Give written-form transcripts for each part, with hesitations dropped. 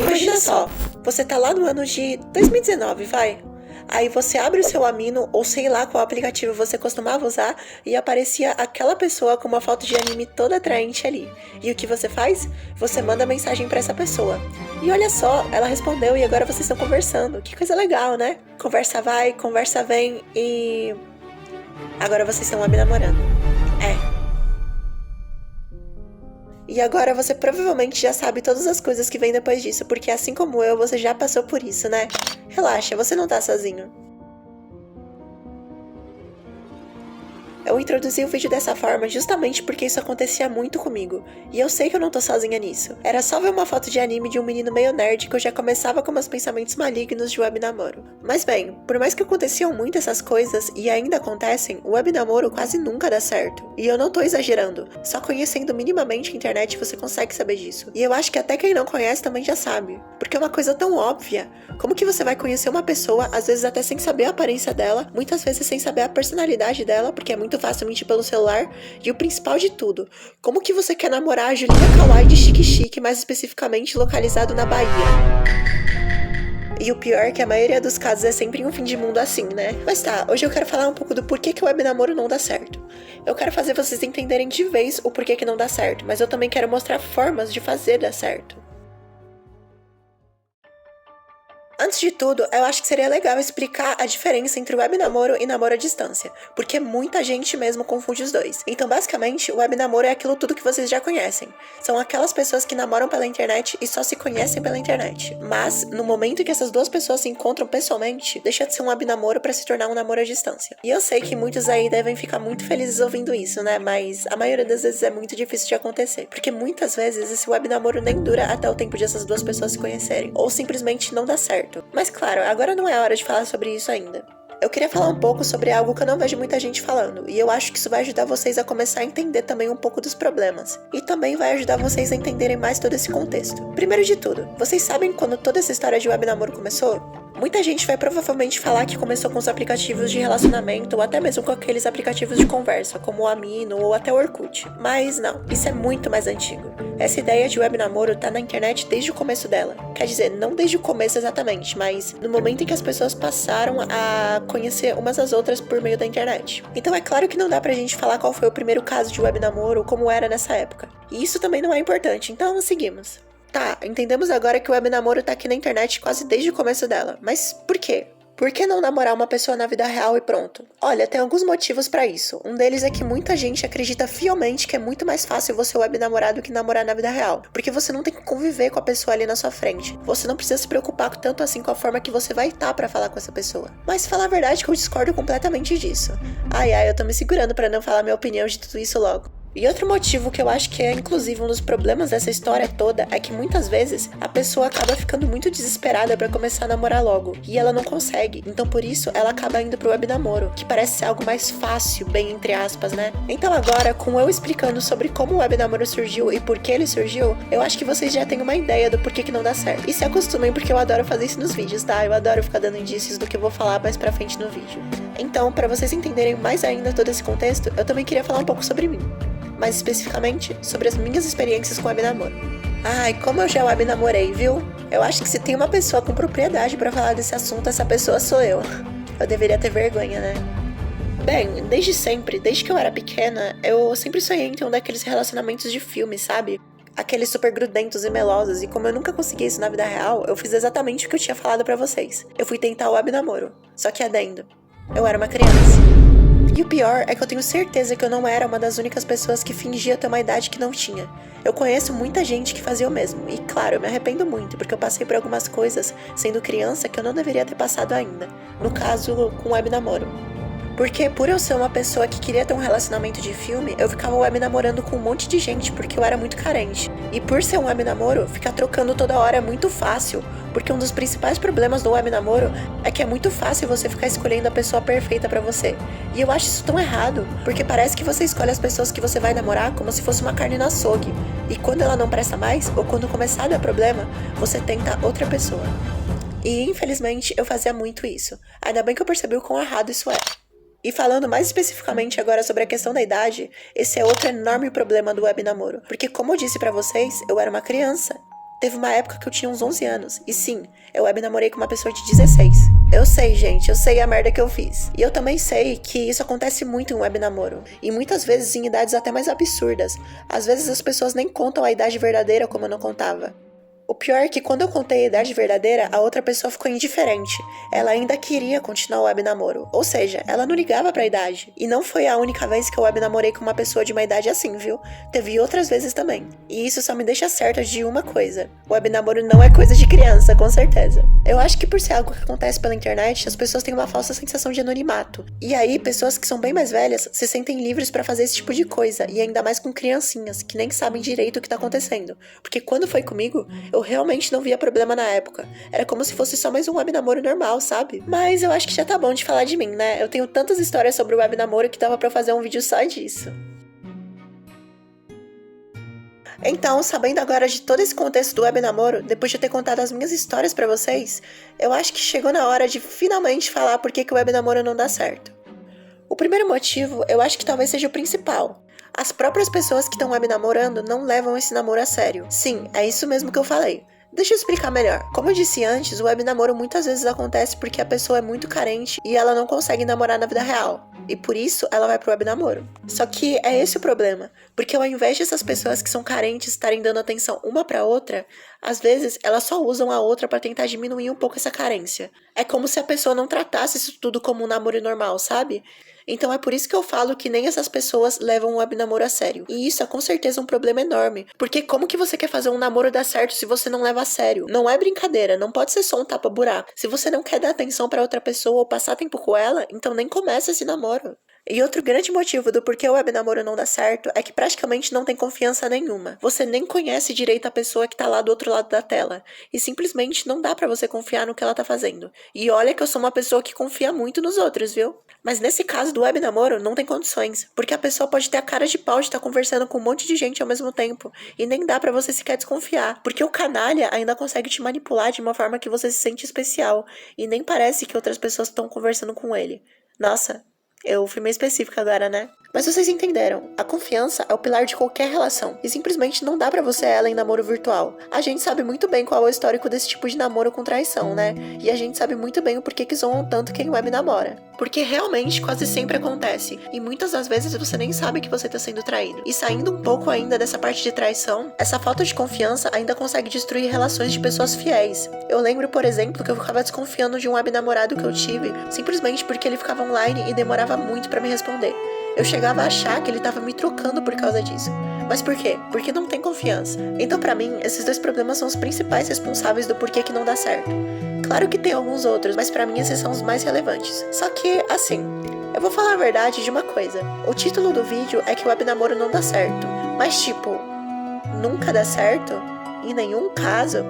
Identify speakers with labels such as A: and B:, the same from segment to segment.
A: Imagina só, você tá lá no ano de 2019, vai. Aí você abre o seu Amino, ou sei lá qual aplicativo você costumava usar, e aparecia aquela pessoa com uma foto de anime toda atraente ali. E o que você faz? Você manda mensagem pra essa pessoa. E olha só, ela respondeu e agora vocês estão conversando. Que coisa legal, né? Conversa vai, conversa vem e... agora vocês estão namorando. E agora você provavelmente já sabe todas as coisas que vêm depois disso, porque assim como eu, você já passou por isso, né? Relaxa, você não tá sozinho. Eu introduzi o vídeo dessa forma justamente porque isso acontecia muito comigo, e eu sei que eu não tô sozinha nisso. Era só ver uma foto de anime de um menino meio nerd que eu já começava com meus pensamentos malignos de web namoro. Mas bem, por mais que aconteciam muito essas coisas, e ainda acontecem, o web namoro quase nunca dá certo. E eu não tô exagerando, só conhecendo minimamente a internet você consegue saber disso. E eu acho que até quem não conhece também já sabe, porque é uma coisa tão óbvia. Como que você vai conhecer uma pessoa, às vezes até sem saber a aparência dela, muitas vezes sem saber a personalidade dela, porque é muito fácil mentir pelo celular, e o principal de tudo, como que você quer namorar a Julinha Kawaii de Chique Chique, mais especificamente localizado na Bahia? E o pior é que a maioria dos casos é sempre um fim de mundo assim, né? Mas tá, hoje eu quero falar um pouco do porquê que o web namoro não dá certo. Eu quero fazer vocês entenderem de vez o porquê que não dá certo, mas eu também quero mostrar formas de fazer dar certo. Antes de tudo, eu acho que seria legal explicar a diferença entre web namoro e namoro à distância, porque muita gente mesmo confunde os dois. Então, basicamente, o web namoro é aquilo tudo que vocês já conhecem. São aquelas pessoas que namoram pela internet e só se conhecem pela internet. Mas, no momento em que essas duas pessoas se encontram pessoalmente, deixa de ser um web namoro para se tornar um namoro à distância. E eu sei que muitos aí devem ficar muito felizes ouvindo isso, né? Mas a maioria das vezes é muito difícil de acontecer, porque muitas vezes esse web namoro nem dura até o tempo de essas duas pessoas se conhecerem, ou simplesmente não dá certo. Mas claro, agora não é a hora de falar sobre isso ainda. Eu queria falar um pouco sobre algo que eu não vejo muita gente falando, e eu acho que isso vai ajudar vocês a começar a entender também um pouco dos problemas, e também vai ajudar vocês a entenderem mais todo esse contexto. Primeiro de tudo, vocês sabem quando toda essa história de web namoro começou? Muita gente vai provavelmente falar que começou com os aplicativos de relacionamento ou até mesmo com aqueles aplicativos de conversa, como o Amino ou até o Orkut. Mas não, isso é muito mais antigo. Essa ideia de web namoro tá na internet desde o começo dela. Quer dizer, não desde o começo exatamente, mas no momento em que as pessoas passaram a conhecer umas às outras por meio da internet. Então é claro que não dá pra gente falar qual foi o primeiro caso de web namoro ou como era nessa época. E isso também não é importante, então seguimos. Tá, entendemos agora que o web namoro tá aqui na internet quase desde o começo dela, mas por quê? Por que não namorar uma pessoa na vida real e pronto? Olha, tem alguns motivos pra isso. Um deles é que muita gente acredita fielmente que é muito mais fácil você web namorar do que namorar na vida real, porque você não tem que conviver com a pessoa ali na sua frente. Você não precisa se preocupar tanto assim com a forma que você vai estar pra falar com essa pessoa. Mas falar a verdade que eu discordo completamente disso. Ai, eu tô me segurando pra não falar minha opinião de tudo isso logo. E outro motivo que eu acho que é inclusive um dos problemas dessa história toda é que muitas vezes a pessoa acaba ficando muito desesperada pra começar a namorar logo, e ela não consegue, então por isso ela acaba indo pro web namoro, que parece ser algo mais fácil, bem entre aspas, né? Então agora, com eu explicando sobre como o web namoro surgiu e por que ele surgiu, eu acho que vocês já têm uma ideia do porquê que não dá certo. E se acostumem porque eu adoro fazer isso nos vídeos, tá? Eu adoro ficar dando indícios do que eu vou falar mais pra frente no vídeo. Então, pra vocês entenderem mais ainda todo esse contexto, eu também queria falar um pouco sobre mim. Mais especificamente, sobre as minhas experiências com web namoro. Ai, como eu já web namorei, viu? Eu acho que se tem uma pessoa com propriedade pra falar desse assunto, essa pessoa sou eu. Eu deveria ter vergonha, né? Bem, desde sempre, desde que eu era pequena, eu sempre sonhei em ter um daqueles relacionamentos de filme, sabe? Aqueles super grudentos e melosos, e como eu nunca consegui isso na vida real, eu fiz exatamente o que eu tinha falado pra vocês. Eu fui tentar o web namoro, só que adendo, eu era uma criança. E o pior é que eu tenho certeza que eu não era uma das únicas pessoas que fingia ter uma idade que não tinha. Eu conheço muita gente que fazia o mesmo, e claro, eu me arrependo muito, porque eu passei por algumas coisas, sendo criança, que eu não deveria ter passado ainda. No caso, com web namoro. Porque por eu ser uma pessoa que queria ter um relacionamento de filme, eu ficava web namorando com um monte de gente porque eu era muito carente. E por ser um web namoro, ficar trocando toda hora é muito fácil, porque um dos principais problemas do web namoro é que é muito fácil você ficar escolhendo a pessoa perfeita pra você. E eu acho isso tão errado, porque parece que você escolhe as pessoas que você vai namorar como se fosse uma carne no açougue. E quando ela não presta mais, ou quando começar a dar problema, você tenta outra pessoa. E infelizmente eu fazia muito isso. Ainda bem que eu percebi o quão errado isso é. E falando mais especificamente agora sobre a questão da idade, esse é outro enorme problema do web namoro. Porque como eu disse pra vocês, eu era uma criança. Teve uma época que eu tinha uns 11 anos, e sim, eu web namorei com uma pessoa de 16. Eu sei, gente, eu sei a merda que eu fiz. E eu também sei que isso acontece muito em web namoro. E muitas vezes em idades até mais absurdas. Às vezes as pessoas nem contam a idade verdadeira como eu não contava. O pior é que quando eu contei a idade verdadeira, a outra pessoa ficou indiferente. Ela ainda queria continuar o web namoro. Ou seja, ela não ligava pra idade. E não foi a única vez que eu web namorei com uma pessoa de uma idade assim, viu? Teve outras vezes também. E isso só me deixa certa de uma coisa. O web namoro não é coisa de criança, com certeza. Eu acho que por ser algo que acontece pela internet, as pessoas têm uma falsa sensação de anonimato. E aí, pessoas que são bem mais velhas se sentem livres pra fazer esse tipo de coisa. E ainda mais com criancinhas, que nem sabem direito o que tá acontecendo. Porque quando foi comigo, eu realmente não via problema na época. Era como se fosse só mais um web namoro normal, sabe? Mas eu acho que já tá bom de falar de mim, né? Eu tenho tantas histórias sobre o web namoro que dava pra eu fazer um vídeo só disso. Então, sabendo agora de todo esse contexto do web namoro, depois de eu ter contado as minhas histórias pra vocês, eu acho que chegou na hora de finalmente falar por que o web namoro não dá certo. O primeiro motivo, eu acho que talvez seja o principal. As próprias pessoas que estão web namorando não levam esse namoro a sério. Sim, é isso mesmo que eu falei. Deixa eu explicar melhor. Como eu disse antes, o web namoro muitas vezes acontece porque a pessoa é muito carente e ela não consegue namorar na vida real. E por isso ela vai pro web namoro. Só que é esse o problema, porque ao invés dessas pessoas que são carentes estarem dando atenção uma pra outra, às vezes elas só usam a outra pra tentar diminuir um pouco essa carência. É como se a pessoa não tratasse isso tudo como um namoro normal, sabe? Então é por isso que eu falo que nem essas pessoas levam o web namoro a sério. E isso é com certeza um problema enorme. Porque como que você quer fazer um namoro dar certo se você não leva a sério? Não é brincadeira, não pode ser só um tapa-buraco. Se você não quer dar atenção pra outra pessoa ou passar tempo com ela, então nem começa esse namoro. E outro grande motivo do porquê o web namoro não dá certo é que praticamente não tem confiança nenhuma. Você nem conhece direito a pessoa que tá lá do outro lado da tela. E simplesmente não dá pra você confiar no que ela tá fazendo. E olha que eu sou uma pessoa que confia muito nos outros, viu? Mas nesse caso do web namoro, não tem condições. Porque a pessoa pode ter a cara de pau de estar conversando com um monte de gente ao mesmo tempo. E nem dá pra você sequer desconfiar. Porque o canalha ainda consegue te manipular de uma forma que você se sente especial. E nem parece que outras pessoas estão conversando com ele. Nossa, eu fui meio específica agora, né? Mas vocês entenderam, a confiança é o pilar de qualquer relação, e simplesmente não dá pra você ela em namoro virtual. A gente sabe muito bem qual é o histórico desse tipo de namoro com traição, né? E a gente sabe muito bem o porquê que zoam tanto quem web namora. Porque realmente quase sempre acontece, e muitas das vezes você nem sabe que você tá sendo traído. E saindo um pouco ainda dessa parte de traição, essa falta de confiança ainda consegue destruir relações de pessoas fiéis. Eu lembro, por exemplo, que eu ficava desconfiando de um web namorado que eu tive, simplesmente porque ele ficava online e demorava muito pra me responder. Eu chegava a achar que ele tava me trocando por causa disso. Mas por quê? Porque não tem confiança. Então pra mim, esses dois problemas são os principais responsáveis do porquê que não dá certo. Claro que tem alguns outros, mas pra mim esses são os mais relevantes. Só que, assim, eu vou falar a verdade de uma coisa. O título do vídeo é que o web namoro não dá certo. Mas tipo, nunca dá certo? Em nenhum caso?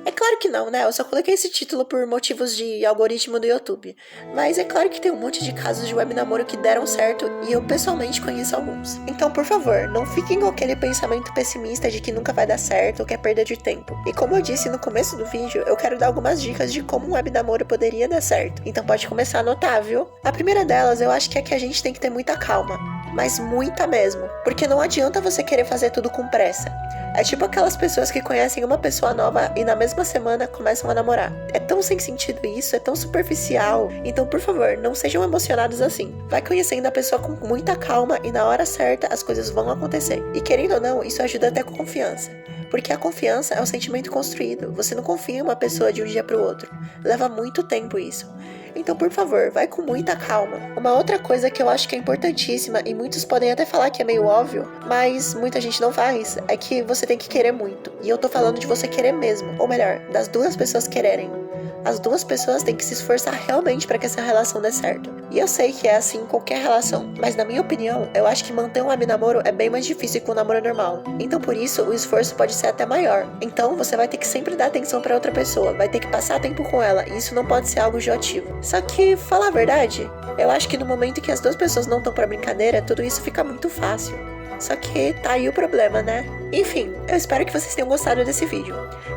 A: É claro que não, né? Eu só coloquei esse título por motivos de algoritmo do YouTube. Mas é claro que tem um monte de casos de web namoro que deram certo e eu pessoalmente conheço alguns. Então, por favor, não fiquem com aquele pensamento pessimista de que nunca vai dar certo ou que é perda de tempo. E como eu disse no começo do vídeo, eu quero dar algumas dicas de como um web namoro poderia dar certo. Então pode começar a anotar, viu? A primeira delas eu acho que é que a gente tem que ter muita calma. Mas muita mesmo. Porque não adianta você querer fazer tudo com pressa. É tipo aquelas pessoas que conhecem uma pessoa nova e na mesma semana começam a namorar. É tão sem sentido isso, é tão superficial. Então, por favor, não sejam emocionados assim. Vai conhecendo a pessoa com muita calma e na hora certa as coisas vão acontecer. E querendo ou não, isso ajuda até com confiança. Porque a confiança é um sentimento construído. Você não confia em uma pessoa de um dia para o outro. Leva muito tempo isso. Então, por favor, vai com muita calma. Uma outra coisa que eu acho que é importantíssima, e muitos podem até falar que é meio óbvio, mas muita gente não faz, é que você tem que querer muito. E eu tô falando de você querer mesmo. Ou melhor, das duas pessoas quererem. As duas pessoas têm que se esforçar realmente para que essa relação dê certo. E eu sei que é assim em qualquer relação, mas na minha opinião, eu acho que manter um web namoro é bem mais difícil que um namoro normal. Então por isso, o esforço pode ser até maior. Então você vai ter que sempre dar atenção para outra pessoa, vai ter que passar tempo com ela, e isso não pode ser algo enjoativo. Só que, falar a verdade, eu acho que no momento em que as duas pessoas não estão pra brincadeira, tudo isso fica muito fácil. Só que tá aí o problema, né? Enfim, eu espero que vocês tenham gostado desse vídeo.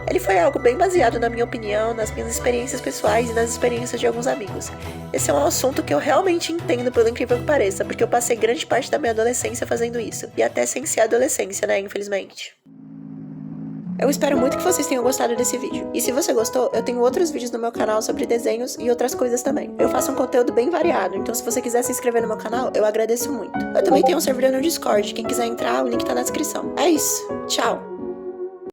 A: Ele foi algo bem baseado na minha opinião, nas minhas experiências pessoais e nas experiências de alguns amigos. Esse é um assunto que eu realmente entendo, pelo incrível que pareça, porque eu passei grande parte da minha adolescência fazendo isso. E até sem ser adolescência, né, infelizmente. Eu espero muito que vocês tenham gostado desse vídeo. E se você gostou, eu tenho outros vídeos no meu canal sobre desenhos e outras coisas também. Eu faço um conteúdo bem variado, então se você quiser se inscrever no meu canal, eu agradeço muito. Eu também tenho um servidor no Discord, quem quiser entrar, o link tá na descrição. É isso, tchau!